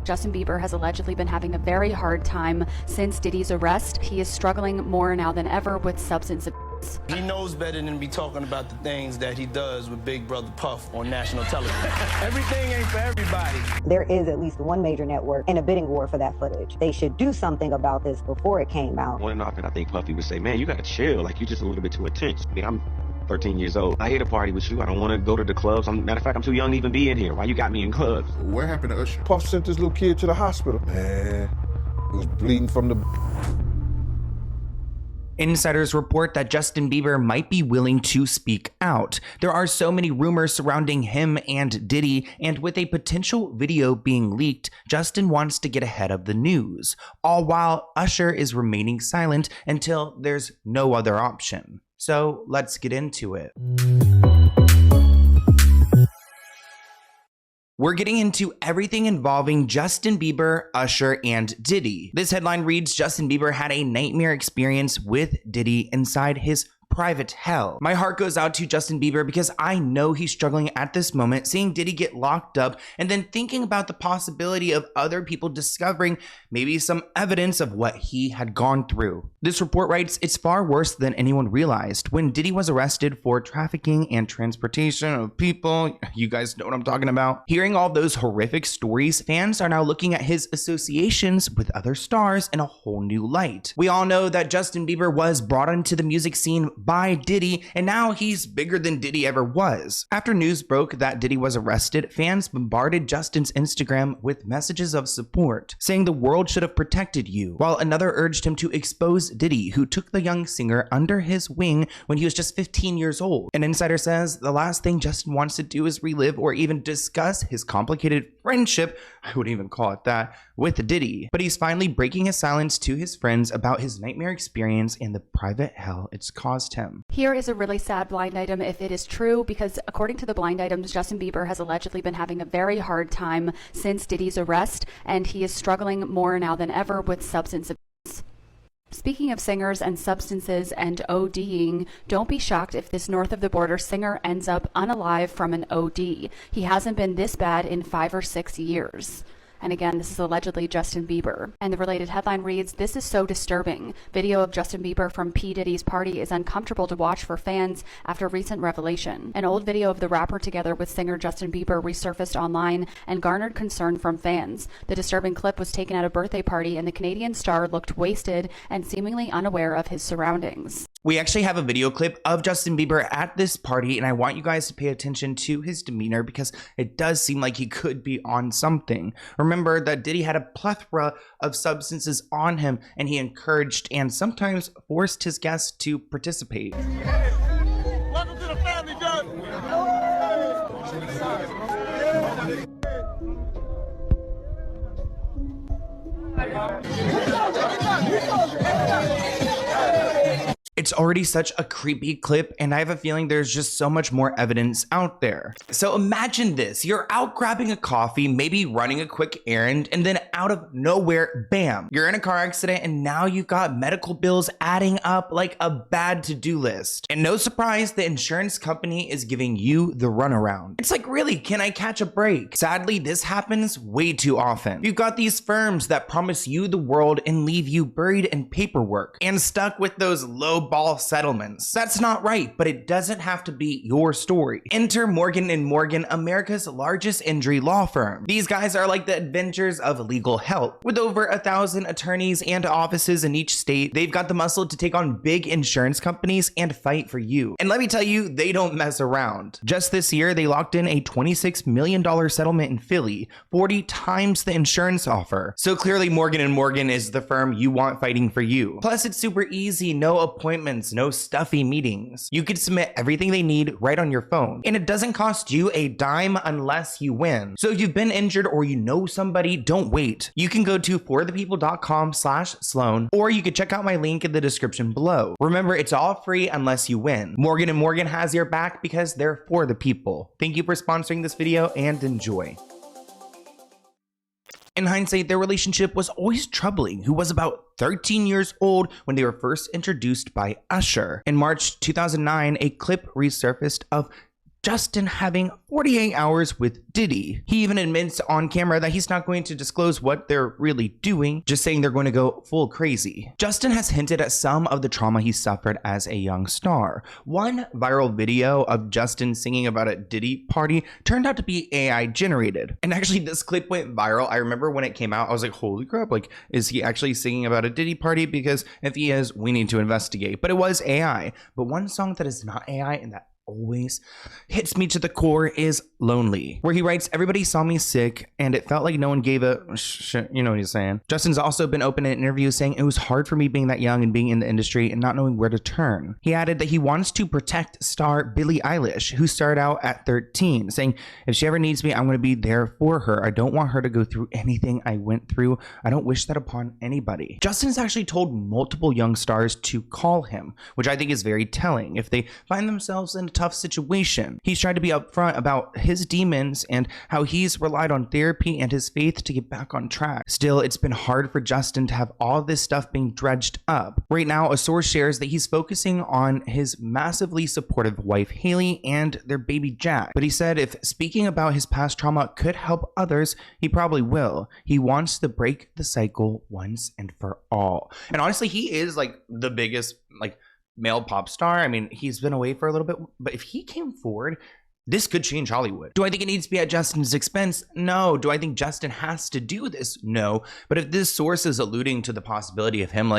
Justin Bieber has allegedly been having a very hard time since Diddy's arrest. He is struggling more now than ever with substance abuse. He knows better than to be talking about the things that he does with Big Brother Puff on national television. Everything ain't for everybody. There is at least one major network in a bidding war for that footage. They should do something about this before it came out. On and off, and I think Puffy would say, man, you gotta chill, like you're just a little bit too intense. I mean, I'm 13 years old. I hate a party with you. I don't want to go to the clubs. Matter of fact, I'm too young to even be in here. Why you got me in clubs? What happened to Usher? Puff sent this little kid to the hospital. Man, he was bleeding from the... Insiders report that Justin Bieber might be willing to speak out. There are so many rumors surrounding him and Diddy, and with a potential video being leaked, Justin wants to get ahead of the news, all while Usher is remaining silent until there's no other option. So let's get into it. We're getting into everything involving Justin Bieber, Usher, and Diddy. This headline reads, Justin Bieber had a nightmare experience with Diddy inside his private hell. My heart goes out to Justin Bieber because I know he's struggling at this moment, seeing Diddy get locked up and then thinking about the possibility of other people discovering maybe some evidence of what he had gone through. This report writes, it's far worse than anyone realized. When Diddy was arrested for trafficking and transportation of people, you guys know what I'm talking about. Hearing all those horrific stories, fans are now looking at his associations with other stars in a whole new light. We all know that Justin Bieber was brought into the music scene by Diddy, and now he's bigger than Diddy ever was. After news broke that Diddy was arrested, fans bombarded Justin's Instagram with messages of support, saying the world should have protected you, while another urged him to expose Diddy, who took the young singer under his wing when he was just 15 years old. An insider says the last thing Justin wants to do is relive or even discuss his complicated friendship, I wouldn't even call it that, with Diddy. But he's finally breaking his silence to his friends about his nightmare experience and the private hell it's caused him. Here is a really sad blind item if it is true, because according to the blind items, Justin Bieber has allegedly been having a very hard time since Diddy's arrest, and he is struggling more now than ever with substance abuse. Speaking of singers and substances and ODing, don't be shocked if this north of the border singer ends up unalive from an OD. He hasn't been this bad in 5 or 6 years. And again, this is allegedly Justin Bieber. And the related headline reads, this is so disturbing. Video of Justin Bieber from P. Diddy's party is uncomfortable to watch for fans after recent revelation. An old video of the rapper together with singer Justin Bieber resurfaced online and garnered concern from fans. The disturbing clip was taken at a birthday party, and the Canadian star looked wasted and seemingly unaware of his surroundings. We actually have a video clip of Justin Bieber at this party, and I want you guys to pay attention to his demeanor because it does seem like he could be on something. Remember that Diddy had a plethora of substances on him, and he encouraged and sometimes forced his guests to participate. Welcome to the family, Doug. It's already such a creepy clip, and I have a feeling there's just so much more evidence out there. So imagine this, you're out grabbing a coffee, maybe running a quick errand, and then out of nowhere, bam, you're in a car accident, and now you've got medical bills adding up like a bad to-do list. And no surprise, the insurance company is giving you the runaround. It's like, really, can I catch a break? Sadly, this happens way too often. You've got these firms that promise you the world and leave you buried in paperwork and stuck with those low ball settlements. That's not right, but it doesn't have to be your story. Enter Morgan & Morgan, America's largest injury law firm. These guys are like the Avengers of legal help. With over 1,000 attorneys and offices in each state, they've got the muscle to take on big insurance companies and fight for you. And let me tell you, they don't mess around. Just this year, they locked in a $26 million settlement in Philly, 40 times the insurance offer. So clearly Morgan & Morgan is the firm you want fighting for you. Plus, it's super easy, no appointments, no stuffy meetings. You can submit everything they need right on your phone, and it doesn't cost you a dime unless you win. So if you've been injured or you know somebody, don't wait. You can go to forthepeople.com/Sloan, or you can check out my link in the description below. Remember, it's all free unless you win. Morgan & Morgan has your back because they're for the people. Thank you for sponsoring this video, and enjoy. In hindsight, their relationship was always troubling, who was about 13 years old when they were first introduced by Usher. In March 2009, a clip resurfaced of Justin having 48 hours with Diddy. He even admits on camera that he's not going to disclose what they're really doing, just saying they're going to go full crazy. Justin has hinted at some of the trauma he suffered as a young star. One viral video of Justin singing about a Diddy party turned out to be AI generated. And actually this clip went viral. I remember when it came out, I was like, holy crap, like, is he actually singing about a Diddy party? Because if he is, we need to investigate. But it was AI. But one song that is not AI and that always hits me to the core is Lonely, where he writes, everybody saw me sick and it felt like no one gave a shit. You know what he's saying. Justin's also been open in interviews saying it was hard for me being that young and being in the industry and not knowing where to turn. He added that he wants to protect star Billie Eilish, who started out at 13, saying if she ever needs me, I'm going to be there for her. I don't want her to go through anything I went through. I don't wish that upon anybody. Justin's actually told multiple young stars to call him, which I think is very telling if they find themselves in a tough situation. He's tried to be upfront about his demons and how he's relied on therapy and his faith to get back on track. Still, it's been hard for Justin to have all this stuff being dredged up. Right now, a source shares that he's focusing on his massively supportive wife Haley and their baby Jack. But he said if speaking about his past trauma could help others, he probably will. He wants to break the cycle once and for all. And honestly, he is like the biggest male pop star. I mean, he's been away for a little bit, but if he came forward, this could change Hollywood. Do I think it needs to be at Justin's expense? No. Do I think Justin has to do this? No. But if this source is alluding to the possibility of him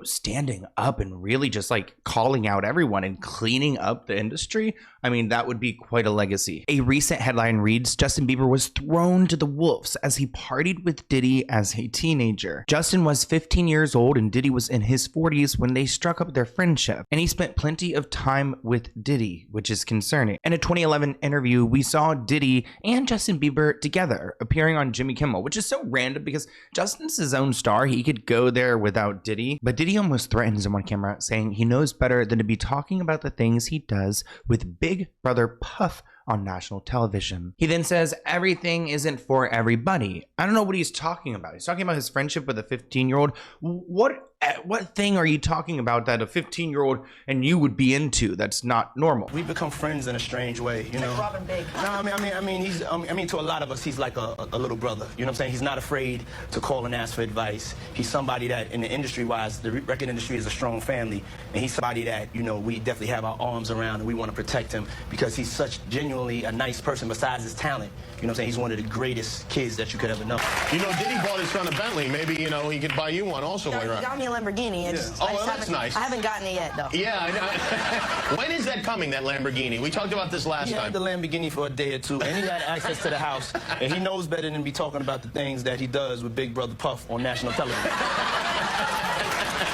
standing up and really just calling out everyone and cleaning up the industry, I mean, that would be quite a legacy. A recent headline reads, Justin Bieber was thrown to the wolves as he partied with Diddy as a teenager. Justin was 15 years old and Diddy was in his 40s when they struck up their friendship, and he spent plenty of time with Diddy, which is concerning. In a 2011 interview, we saw Diddy and Justin Bieber together, appearing on Jimmy Kimmel, which is so random because Justin's his own star. He could go there without Diddy, but Diddy almost threatens him on camera, saying he knows better than to be talking about the things he does with Big Brother Puff on national television. He then says everything isn't for everybody. I don't know what he's talking about. He's talking about his friendship with a 15-year-old. What thing are you talking about that a 15-year-old and you would be into that's not normal? We become friends in a strange way, you know. Robin Big. No, I mean, to a lot of us, he's like a little brother. You know what I'm saying? He's not afraid to call and ask for advice. He's somebody that, in the industry-wise, the record industry is a strong family, and he's somebody that, we definitely have our arms around and we want to protect him because he's such genuinely a nice person besides his talent. You know what I'm saying? He's one of the greatest kids that you could ever know. Diddy bought his son a Bentley. Maybe, he could buy you one also. He got me a Lamborghini. That's nice. I haven't gotten it yet, though. Yeah, I know. When is that coming, that Lamborghini? We talked about this last time. He had the Lamborghini for a day or two, and he had access to the house, and he knows better than to be talking about the things that he does with Big Brother Puff on national television.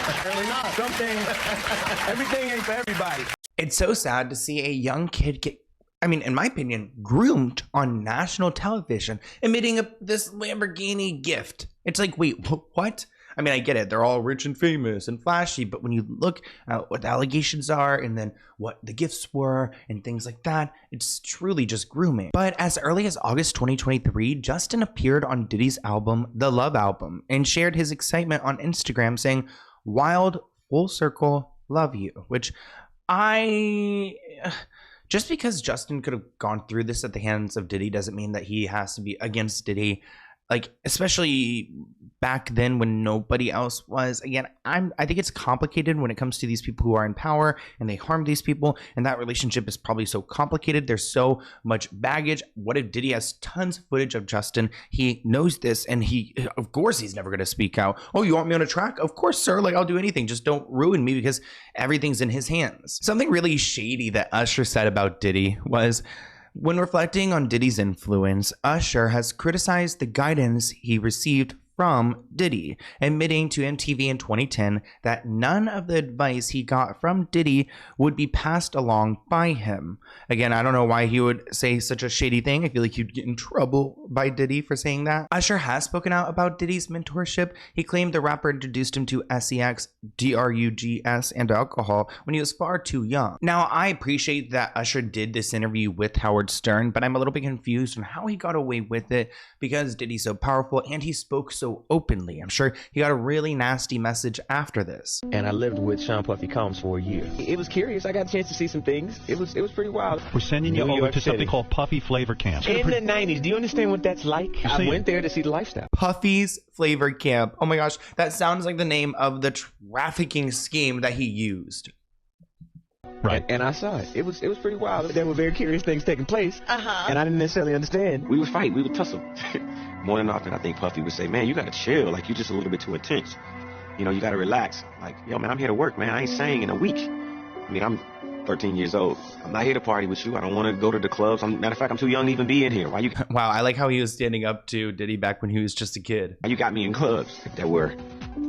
Apparently not. Some things, everything ain't for everybody. It's so sad to see a young kid get, in my opinion, groomed on national television, admitting this Lamborghini gift. It's like, wait, what? I get it. They're all rich and famous and flashy, but when you look at what the allegations are and then what the gifts were and things like that, it's truly just grooming. But as early as August 2023, Justin appeared on Diddy's album, The Love Album, and shared his excitement on Instagram saying, "Wild, full circle, love you," which just because Justin could have gone through this at the hands of Diddy doesn't mean that he has to be against Diddy. Especially back then when nobody else was. Again, I think it's complicated when it comes to these people who are in power and they harm these people, and that relationship is probably so complicated. There's so much baggage. What if Diddy has tons of footage of Justin? He knows this, and of course he's never going to speak out. Oh, you want me on a track? Of course, sir. I'll do anything. Just don't ruin me, because everything's in his hands. Something really shady that Usher said about Diddy was, when reflecting on Diddy's influence, Usher has criticized the guidance he received from Diddy, admitting to MTV in 2010 that none of the advice he got from Diddy would be passed along by him. Again, I don't know why he would say such a shady thing. I feel like he'd get in trouble by Diddy for saying that. Usher has spoken out about Diddy's mentorship. He claimed the rapper introduced him to sex, drugs, and alcohol when he was far too young. Now, I appreciate that Usher did this interview with Howard Stern, but I'm a little bit confused on how he got away with it, because Diddy's so powerful and he spoke so so openly. I'm sure he got a really nasty message after this. And I lived with Sean Puffy Combs for a year. It was curious. I got a chance to see some things. It was pretty wild. We're sending you New over York to something City. called Puffy Flavor Camp. In the 90s. Do you understand what that's like? I went there to see the lifestyle. Puffy's Flavor Camp. Oh my gosh, that sounds like the name of the trafficking scheme that he used. Right. And I saw it. It was pretty wild. There were very curious things taking place. And I didn't necessarily understand. We would fight. We would tussle. More than often, I think Puffy would say, man, you got to chill. Like, you're just a little bit too intense. You know, you got to relax. Like, yo, man, I'm here to work, man. I ain't sang in a week. I mean, I'm 13 years old. I'm not here to party with you. I don't want to go to the clubs. Matter of fact, I'm too young to even be in here. Why you... Wow, I like how he was standing up to Diddy back when he was just a kid. Why you got me in clubs? There were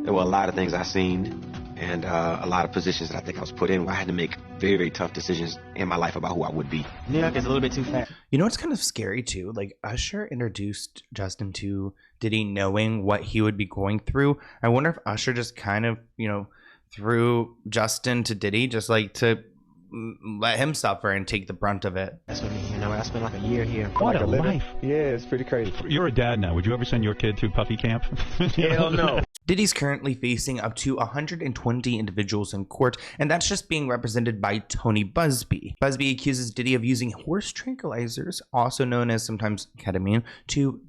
a lot of things I seen and a lot of positions that I think I was put in where I had to make very, very tough decisions in my life about who I would be. New York is a little bit too fast. You know what's kind of scary too? Like, Usher introduced Justin to Diddy knowing what he would be going through. I wonder if Usher just kind of, you know, threw Justin to Diddy just like to let him suffer and take the brunt of it. That's what I mean. You know, I spent like a year here. What a life. Yeah, it's pretty crazy. You're a dad now. Would you ever send your kid to Puffy Camp? Hell no. Diddy's currently facing up to 120 individuals in court, and that's just being represented by Tony Busby. Busby accuses Diddy of using horse tranquilizers, also known as sometimes ketamine, to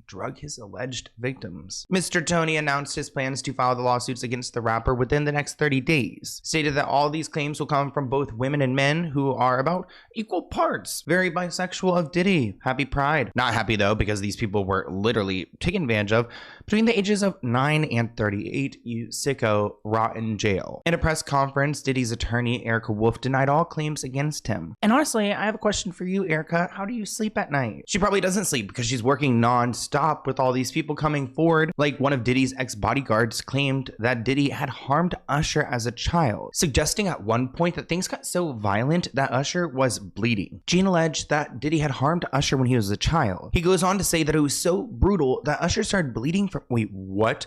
drug his alleged victims. Mr. Tony announced his plans to file the lawsuits against the rapper within the next 30 days, stated that all these claims will come from both women and men who are about equal parts. Very bisexual of Diddy. Happy Pride. Not happy though, because these people were literally taken advantage of between the ages of 9 and 38. You sicko, rot in jail. In a press conference, Diddy's attorney, Erica Wolf, denied all claims against him. And honestly, I have a question for you, Erica. How do you sleep at night? She probably doesn't sleep because she's working non-stop with all these people coming forward. Like, one of Diddy's ex-bodyguards claimed that Diddy had harmed Usher as a child, suggesting at one point that things got so violent that Usher was bleeding. Gene alleged that Diddy had harmed Usher when he was a child. He goes on to say that it was so brutal that Usher started bleeding from, wait, what?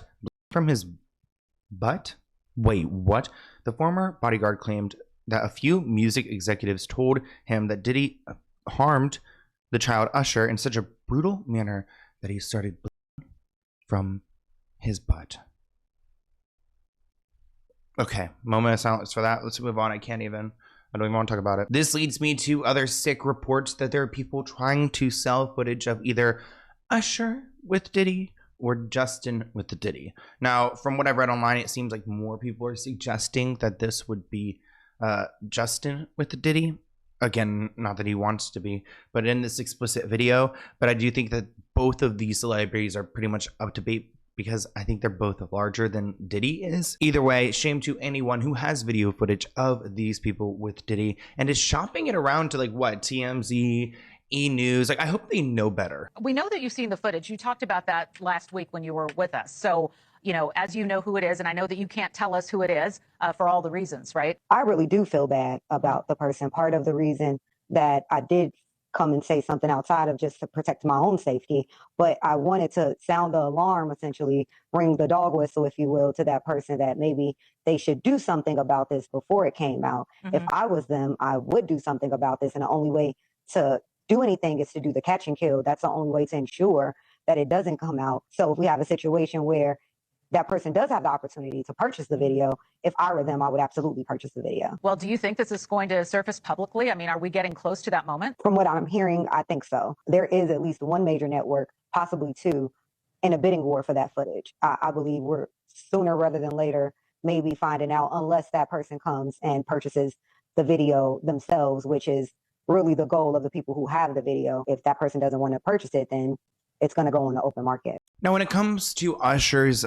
From his butt? Wait, what? The former bodyguard claimed that a few music executives told him that Diddy harmed the child Usher in such a brutal manner that he started bleeding from his butt. Okay, moment of silence for that. Let's move on. I don't even want to talk about it. This leads me to other sick reports that there are people trying to sell footage of either Usher with Diddy or Justin with the Diddy. Now, from what I've read online, it seems like more people are suggesting that this would be Justin with the Diddy. Again, not that he wants to be, but in this explicit video. But I do think that both of these celebrities are pretty much up to date because I think they're both larger than Diddy is. Either way, shame to anyone who has video footage of these people with Diddy and is shopping it around to like what, TMZ, E-News. Like, I hope they know better. We know that you've seen the footage. You talked about that last week when you were with us. So, you know, as you know who it is, and I know that you can't tell us who it is for all the reasons, right? I really do feel bad about the person. Part of the reason that I did come and say something outside of just to protect my own safety, but I wanted to sound the alarm, essentially ring the dog whistle, if you will, to that person that maybe they should do something about this before it came out. If I was them, I would do something about this. And the only way to do anything is to do the catch and kill. That's the only way to ensure that it doesn't come out. So if we have a situation where that person does have the opportunity to purchase the video, if I were them, I would absolutely purchase the video. Well, do you think this is going to surface publicly? I mean, are we getting close to that moment? From what I'm hearing, I think so. There is at least one major network, possibly two, in a bidding war for that footage. I believe we're sooner rather than later maybe finding out, unless that person comes and purchases the video themselves, which is really the goal of the people who have the video. If that person doesn't want to purchase it, then it's going to go on the open market. Now, when it comes to Usher's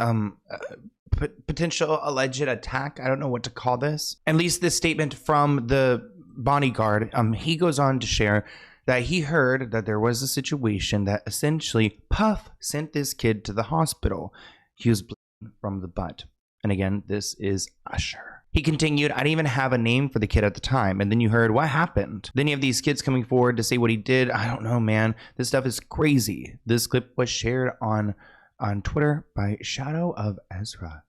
potential alleged attack, I don't know what to call this. At least this statement from the bodyguard, he goes on to share that he heard that there was a situation that essentially Puff sent this kid to the hospital. He was bleeding from the butt. And again, this is Usher. He continued, I didn't even have a name for the kid at the time. And then you heard what happened. Then you have these kids coming forward to say what he did. I don't know, man. This stuff is crazy. This clip was shared on Twitter by Shadow of Ezra.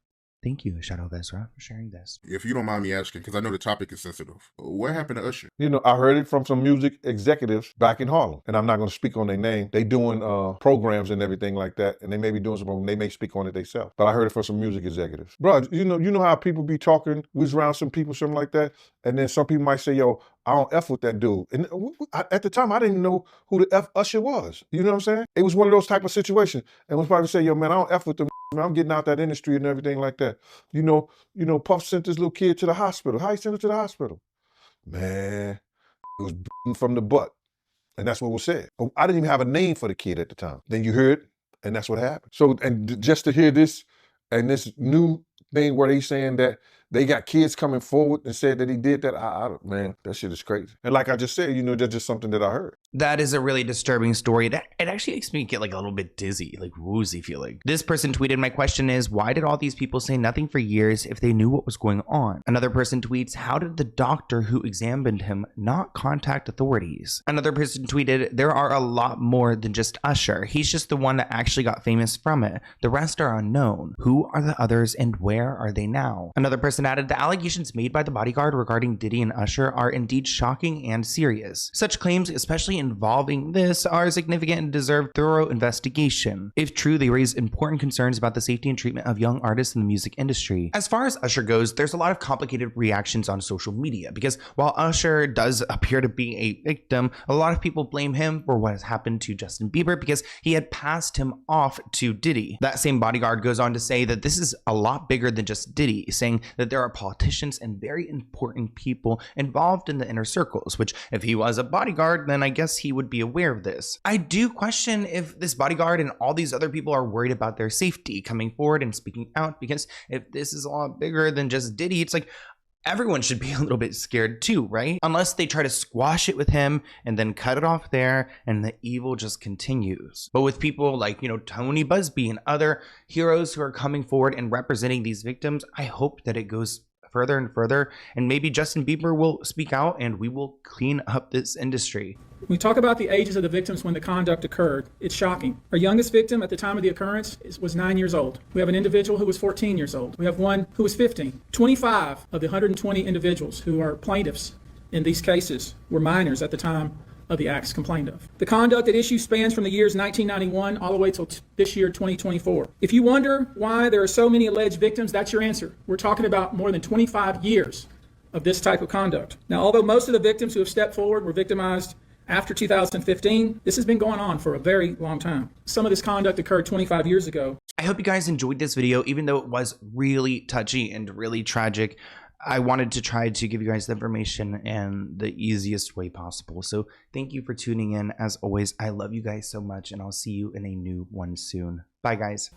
Thank you, Shadow Vesra, for sharing this. If you don't mind me asking, because I know the topic is sensitive, what happened to Usher? You know, I heard it from some music executives back in Harlem, and I'm not going to speak on their name. They doing programs and everything like that, and they may be doing some. They may speak on it themselves, but I heard it from some music executives. Bro, you know how people be talking. We was around some people, something like that, and then some people might say, "Yo, I don't F with that dude." And at the time, I didn't know who the F Usher was. You know what I'm saying? It was one of those type of situations, and was probably say, "Yo, man, I don't F with them. I'm getting out that industry and everything like that." You know, Puff sent this little kid to the hospital. How he sent him to the hospital? Man, it was from the butt. And that's what was said. I didn't even have a name for the kid at the time. Then you heard, and that's what happened. So, and just to hear this, and this new thing where he's saying that they got kids coming forward and said that he did that, man, that shit is crazy. And like I just said, you know, that's just something that I heard. That is a really disturbing story. It actually makes me get like a little bit dizzy, like woozy feeling. This person tweeted, "My question is, why did all these people say nothing for years if they knew what was going on?" Another person tweets, "How did the doctor who examined him not contact authorities?" Another person tweeted, "There are a lot more than just Usher. He's just the one that actually got famous from it. The rest are unknown. Who are the others and where are they now?" Another person added, "The allegations made by the Bodyguard regarding Diddy and Usher are indeed shocking and serious. Such claims, especially involving this, are significant and deserve thorough investigation. If true, they raise important concerns about the safety and treatment of young artists in the music industry." As far as Usher goes, there's a lot of complicated reactions on social media because while Usher does appear to be a victim, a lot of people blame him for what has happened to Justin Bieber because he had passed him off to Diddy. That same Bodyguard goes on to say that this is a lot bigger than just Diddy, saying that there are politicians and very important people involved in the inner circles, which if he was a bodyguard, then I guess he would be aware of this. I do question if this Bodyguard and all these other people are worried about their safety coming forward and speaking out, because if this is a lot bigger than just Diddy, it's like everyone should be a little bit scared too, right? Unless they try to squash it with him and then cut it off there and the evil just continues. But with people like, you know, Tony Busby and other heroes who are coming forward and representing these victims, I hope that it goes further and further, and maybe Justin Bieber will speak out and we will clean up this industry. When we talk about the ages of the victims when the conduct occurred, it's shocking. Our youngest victim at the time of the occurrence was 9 years old. We have an individual who was 14 years old. We have one who was 15. 25 of the 120 individuals who are plaintiffs in these cases were minors at the time of the acts complained of. The conduct at issue spans from the years 1991 all the way till this year, 2024. If you wonder why there are so many alleged victims, that's your answer. We're talking about more than 25 years of this type of conduct. Now, although most of the victims who have stepped forward were victimized after 2015, this has been going on for a very long time. Some of this conduct occurred 25 years ago. I hope you guys enjoyed this video, even though it was really touchy and really tragic. I wanted to try to give you guys the information in the easiest way possible. So thank you for tuning in. As always, I love you guys so much, and I'll see you in a new one soon. Bye, guys.